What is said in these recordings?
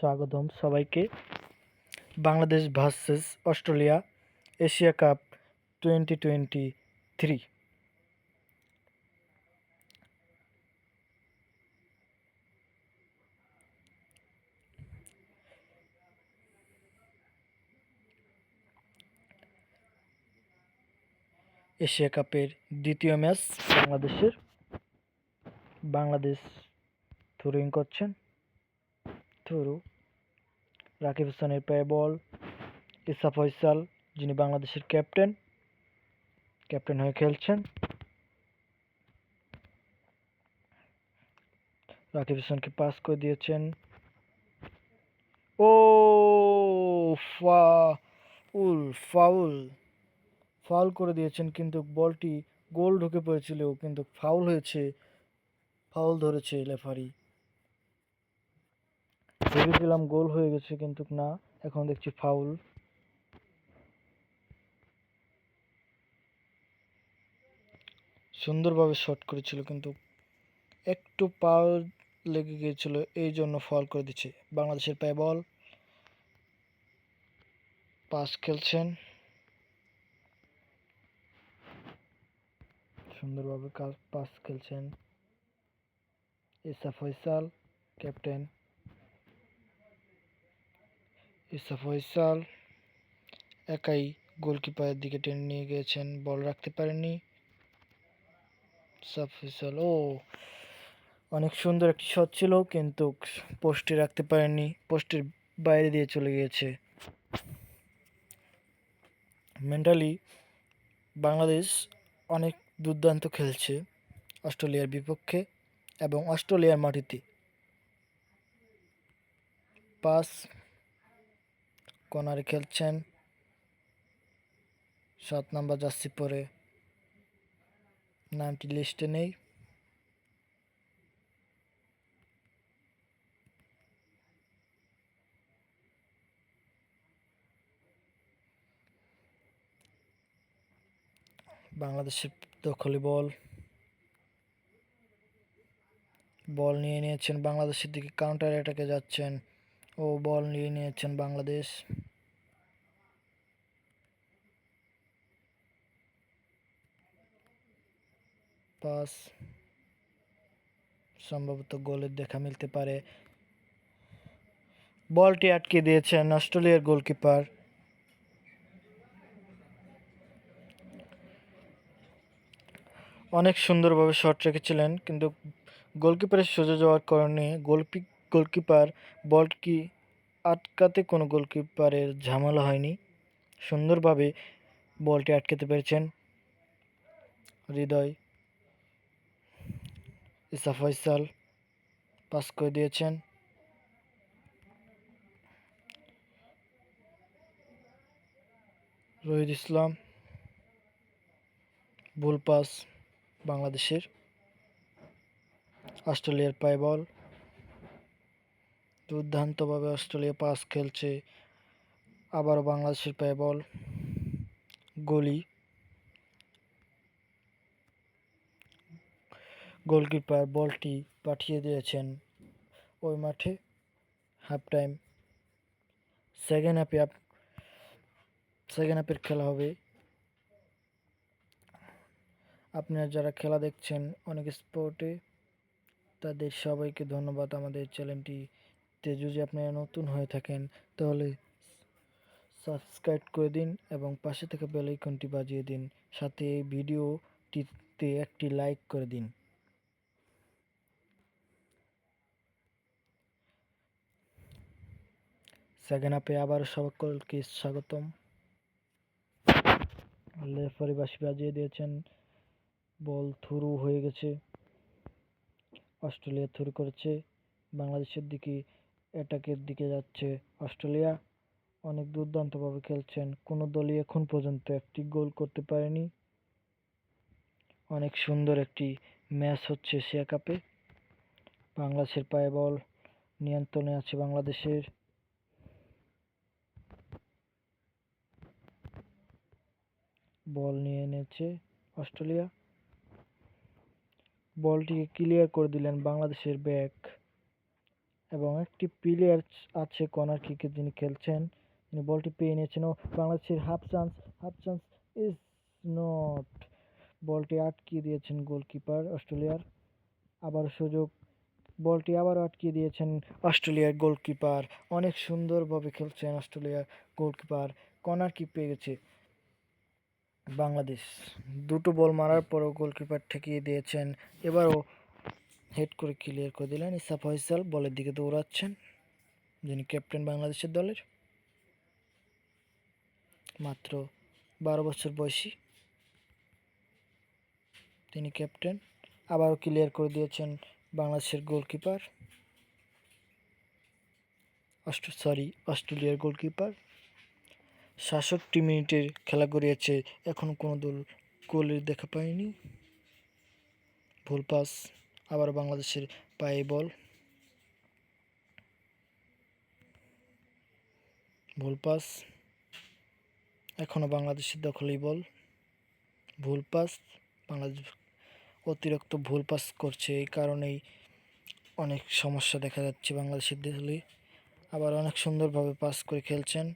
স্বাগতম সবাইকে। Bangladesh versus Australia Asia cup 2023। Asia কাপের দ্বিতীয় ম্যাচ বাংলাদেশ থ্রোইং করছেন। থ্রো রাকিব হাসানের পায়ে বল। ইসা ফয়সাল, যিনি বাংলাদেশের ক্যাপ্টেন হয়ে খেলছেন, রাকিব হাসানকে পাস করে দিয়েছেন। ও ফাউল করে দিয়েছেন, কিন্তু বলটি গোল ঢুকে পড়েছিল, কিন্তু ফাউল হয়েছে। ফাউল ধরেছে রেফারি। ভেবেছিলাম গোল হয়ে গেছে, কিন্তু না, এখন দেখছি ফাউল। সুন্দরভাবে শট করেছিল, কিন্তু একটু পাও লেগে গিয়েছিল, এই জন্য ফাউল করে দিচ্ছে। বাংলাদেশের পায়ে বল। পাস খেলছেন সুন্দরভাবে, পাস খেলছেন ইসা ফয়সাল, ক্যাপ্টেন। ইসা ফয়সাল একাই গোলকিপারের দিকে টেনে নিয়ে গিয়েছেন, বল রাখতে পারেননি। ইসা ফয়সাল অনেক সুন্দর একটি শট ছিল, কিন্তু পোস্টে রাখতে পারেননি, পোস্টের বাইরে দিয়ে চলে গিয়েছে। মেন্টালি বাংলাদেশ অনেক দুর্দান্ত খেলছে অস্ট্রেলিয়ার বিপক্ষে এবং অস্ট্রেলিয়ার মাটিতে। পাস কর্নারে খেলছেন 7 নাম্বার জার্সি পরে, নামটি লিস্টে নেই। বাংলাদেশের দখলে বল নিয়ে নিয়েছেন, বাংলাদেশের দিকে কাউন্টার অ্যাটাকে যাচ্ছেন। বল নিয়ে নিয়েছেন বাংলাদেশ। পাস সম্ভবত গোলের দেখা মিলতে পারে। বলটি আটকে দিয়েছেন অস্ট্রেলিয়ার গোলকিপার। অনেক সুন্দরভাবে শট রেখেছিলেন, কিন্তু গোলকিপারের সোজা যাওয়ার কারণে গোলকিপার বলটি আটকাতে কোনো গোলকিপারের ঝামেলা হয়নি। সুন্দরভাবে বলটি আটকাতে পেরেছেন হৃদয়। ইসা ফয়সাল পাস করে দিয়েছেন। রহিদ ইসলাম, ভুল পাস বাংলাদেশের। অস্ট্রেলিয়ার পায়ে বল। দুর্দান্তভাবে অস্ট্রেলিয়া পাস খেলছে। আবারও বাংলাদেশের পায়ে বল। গোলকিপার বলটি পাঠিয়ে দিয়েছেন ওই মাঠে। হাফ টাইম, সেকেন্ড হাফের খেলা হবে। আপনারা যারা খেলা দেখছেন অনেক স্পোর্টে, তাদের সবাইকে ধন্যবাদ। আমাদের চ্যানেলটিতে যদি আপনারা নতুন হয়ে থাকেন তাহলে সাবস্ক্রাইব করে দিন এবং পাশে থাকা বেল আইকনটি বাজিয়ে দিন, সাথে এই ভিডিওটিতে একটি লাইক করে দিন। সেকেন্ড হাফে আবার সকলকে স্বাগতম। রেফারি বাঁশি বাজিয়ে দিয়েছেন, বল থ্রু হয়ে গেছে। অস্ট্রেলিয়া থ্রু করেছে, বাংলাদেশের দিকে অ্যাটাকের দিকে যাচ্ছে অস্ট্রেলিয়া। অনেক দুর্দান্তভাবে খেলছেন, কোনো দলই এখন পর্যন্ত একটি গোল করতে পারেনি। অনেক সুন্দর একটি ম্যাচ হচ্ছে এশিয়া কাপে। বাংলাদেশের পায়ে বল, নিয়ন্ত্রণে আছে বাংলাদেশের। বল নিয়ে নিয়েছে অস্ট্রেলিয়া, বলটিকে ক্লিয়ার করে দিলেন বাংলাদেশের ব্যাক। এবং একটি প্লেয়ার আছে কর্নার কিকে যিনি খেলছেন, তিনি বলটি পেয়ে নিয়েছেন ও বাংলাদেশের হাফ চান্স ইজ নট, বলটি আটকিয়ে দিয়েছেন গোলকিপার অস্ট্রেলিয়ার। আবার সুযোগ, বলটি আবারও আটকিয়ে দিয়েছেন অস্ট্রেলিয়ার গোলকিপার। অনেক সুন্দরভাবে খেলছেন অস্ট্রেলিয়ার গোলকিপার। কর্নার কিক পেয়ে গেছে বাংলাদেশ। দুটো বল মারার পরও গোলকিপার ঠেকিয়ে দিয়েছেন। এবারও হেড করে ক্লিয়ার করে দিলেন। ইসা ফয়সাল বলের দিকে দৌড়াচ্ছেন, যিনি ক্যাপ্টেন বাংলাদেশের দলের, মাত্র 12 বছর বয়সী তিনি ক্যাপ্টেন। আবারও ক্লিয়ার করে দিয়েছেন বাংলাদেশের গোলকিপার, অস্ট্রেলিয়ার গোলকিপার। ৬৭ মিনিটের খেলা গড়িয়েছে, এখনও কোনো দল গোলের দেখা পায়নি। ভুল পাস, আবার বাংলাদেশের পায়ে বল, ভুল পাস, এখনও বাংলাদেশের দখলেই বল, ভুল পাস। বাংলাদেশ অতিরিক্ত ভুল পাস করছে, এই কারণেই অনেক সমস্যা দেখা যাচ্ছে বাংলাদেশের দলে। আবার অনেক সুন্দরভাবে পাস করে খেলছেন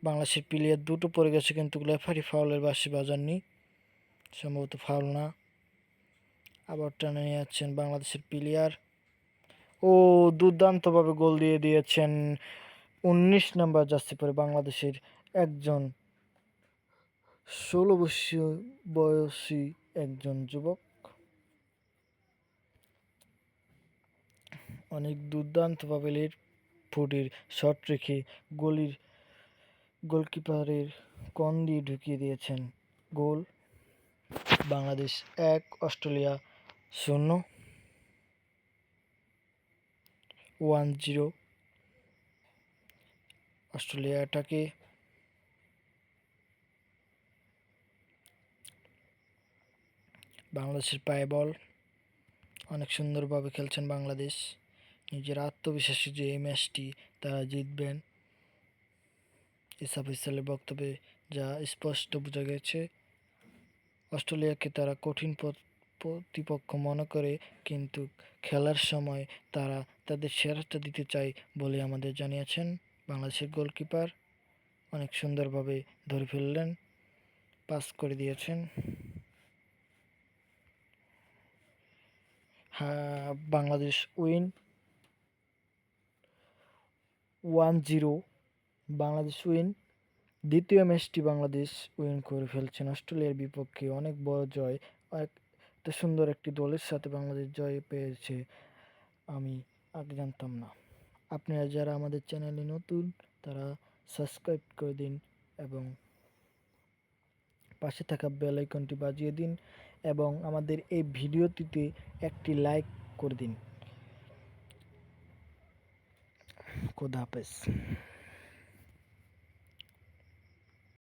বাংলাদেশের প্লেয়ার। দুটো পড়ে গেছে কিন্তু রেফারি ফাউলের বাঁশি বাজাননি, সম্ভবত ফাউল না। আবার টানে নিয়ে যাচ্ছেন বাংলাদেশের প্লেয়ার ও দুর্দান্তভাবে গোল দিয়ে দিয়েছেন 19 নম্বর জার্সি পরে বাংলাদেশের একজন 16 বয়সী একজন যুবক। অনেক দুর্দান্তভাবে লেট ফুটের শট রেখে গোলকিপারের কোণ দিয়ে ঢুকিয়ে দিয়েছেন গোল। বাংলাদেশ 1, অস্ট্রেলিয়া 0, 1-0 অস্ট্রেলিয়া অ্যাটাকে। বাংলাদেশের পায়ে বল, অনেক সুন্দরভাবে খেলছেন বাংলাদেশ। নিজের আত্মবিশ্বাসী যে এই ম্যাচটি তারা জিতবেন, ইসা ফয়সালের বক্তব্যে যা স্পষ্ট বোঝা গেছে। অস্ট্রেলিয়াকে তারা কঠিন প্রতিপক্ষ মনে করে, কিন্তু খেলার সময় তারা তাদের সেরাটা দিতে চায় বলে আমাদের জানিয়েছেন বাংলাদেশের গোলকিপার। অনেক সুন্দরভাবে ধরে ফেললেন, পাস করে দিয়েছেন। Bangladesh win, 1-0 Bangladesh win. দ্বিতীয় ম্যাচটি বাংলাদেশ উইন করে ফেলছেন অস্ট্রেলিয়ার বিপক্ষে। অনেক বড় জয়, এত সুন্দর একটি দলের সাথে বাংলাদেশ জয় পেয়েছে আমি আগে জানতাম না। আপনারা যারা আমাদের চ্যানেলে নতুন তারা সাবস্ক্রাইব করে দিন এবং পাশে থাকা বেল আইকনটি বাজিয়ে দিন এবং আমাদের এই ভিডিওটিতে একটি লাইক করে দিন। খোদা হাফেজ।